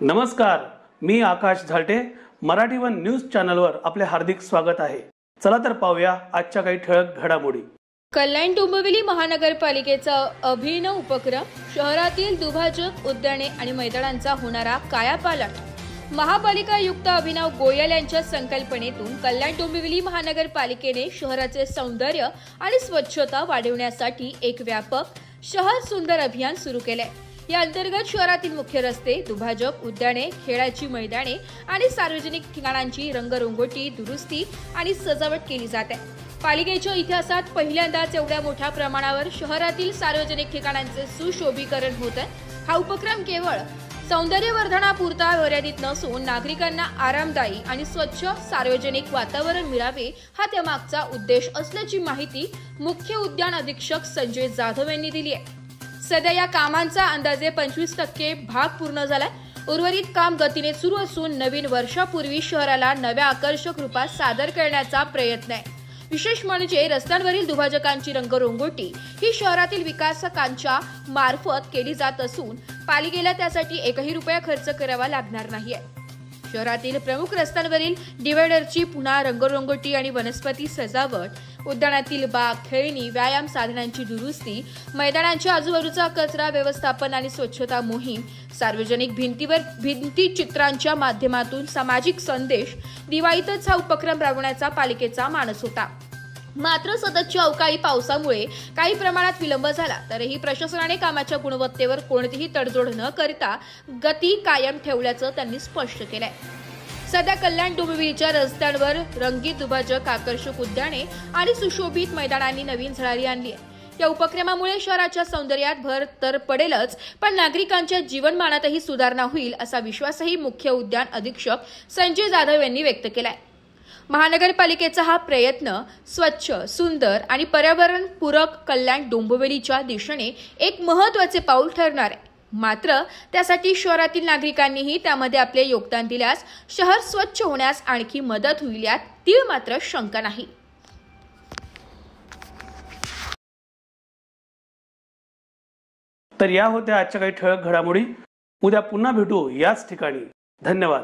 नमस्कार, मी आकाश झालटे. Marathi one news चॅनलवर आपले हार्दिक स्वागत आहे. चला तर पाहूया आजच्या काही ठळक घडामोडी. कल्याण डोंबिवली महानगरपालिकेचा अभिनव उपक्रम, शहरातील दुभाजक उद्याने आणि मैदानांचा होणारा कायापालट. महापालिका आयुक्त अभिनव गोयल यांच्या संकल्पनेतून कल्याण डोंबिवली महानगरपालिकेने शहराचे सौंदर्य आणि स्वच्छता वाढवण्यासाठी एक व्यापक शहर सुंदर अभियान सुरू केले. या अंतर्गत शहरातील मुख्य रस्ते, दुभाजक उद्याने, खेळाची मैदाने आणि सार्वजनिक ठिकाणांची रंगरंगोटी, दुरुस्ती आणि सजावट केली जाते. पालिकेच्या इतिहासात पहिल्यांदाच एवढ्या मोठ्या प्रमाणावर शहरातील सार्वजनिक ठिकाणांचे सुशोभीकरण होत आहे. हा उपक्रम केवळ सौंदर्यवर्धनापुरता मर्यादित नसून नागरिकांना आरामदायी आणि स्वच्छ सार्वजनिक वातावरण मिळावे हा त्यामागचा उद्देश असल्याची माहिती मुख्य उद्यान अधीक्षक संजय जाधव यांनी दिली आहे. सध्या या कामांचा अंदाजे 25% भाग पूर्ण झालाय. उर्वरित काम गतीने सुरू असून नवीन वर्षापूर्वी शहराला नव्या आकर्षक रूपात सादर करण्याचा प्रयत्न आहे. विशेष म्हणजे रस्त्यांवरील दुभाजकांची रंगरंगोटी ही शहरातील विकासकांच्या मार्फत केली जात असून पालिकेला त्यासाठी एकही रुपया खर्च करावा लागणार नाहीये. शहरातील प्रमुख रस्त्यांवरील डिव्हायडरची पुन्हा रंगरंगोटी आणि वनस्पती सजावट, उद्यानातील बाग, खेळणी, व्यायाम साधनांची दुरुस्ती, मैदानांच्या आजूबाजूचा कचरा व्यवस्थापन आणि स्वच्छता मोहीम, सार्वजनिक भिंती चित्रांच्या माध्यमातून सामाजिक संदेश, दिवाळीतच हा उपक्रम राबवण्याचा पालिकेचा मानस होता. मात्र सततच्या अवकाळी पावसामुळे काही प्रमाणात विलंब झाला. तरीही प्रशासनाने कामाच्या गुणवत्तेवर कोणतीही तडजोड न करता गती कायम ठेवल्याचं त्यांनी स्पष्ट केलंय. सध्या कल्याण डोंबिवलीच्या रस्त्यांवर रंगीत दुभाजक, आकर्षक उद्याने आणि सुशोभित मैदानांनी नवीन झळाळी आणली आहे. या उपक्रमामुळे शहराच्या सौंदर्यात भर तर पडेलच, पण नागरिकांच्या जीवनमानातही सुधारणा होईल असा विश्वासही मुख्य उद्यान अधीक्षक संजय जाधव यांनी व्यक्त केलाय. महानगरपालिकेचा हा प्रयत्न स्वच्छ, सुंदर आणि पर्यावरणपूरक कल्याण डोंबिवलीच्या दिशेने एक महत्त्वाचे पाऊल ठरणार आहे. मात्र त्यासाठी शहरातील नागरिकांनीही त्यामध्ये आपले योगदान दिल्यास शहर स्वच्छ होण्यास आणखी मदत होईल यात तीळ मात्र शंका नाही. तर या होत्या आजच्या काही ठळक घडामोडी. उद्या पुन्हा भेटू याच ठिकाणी. धन्यवाद.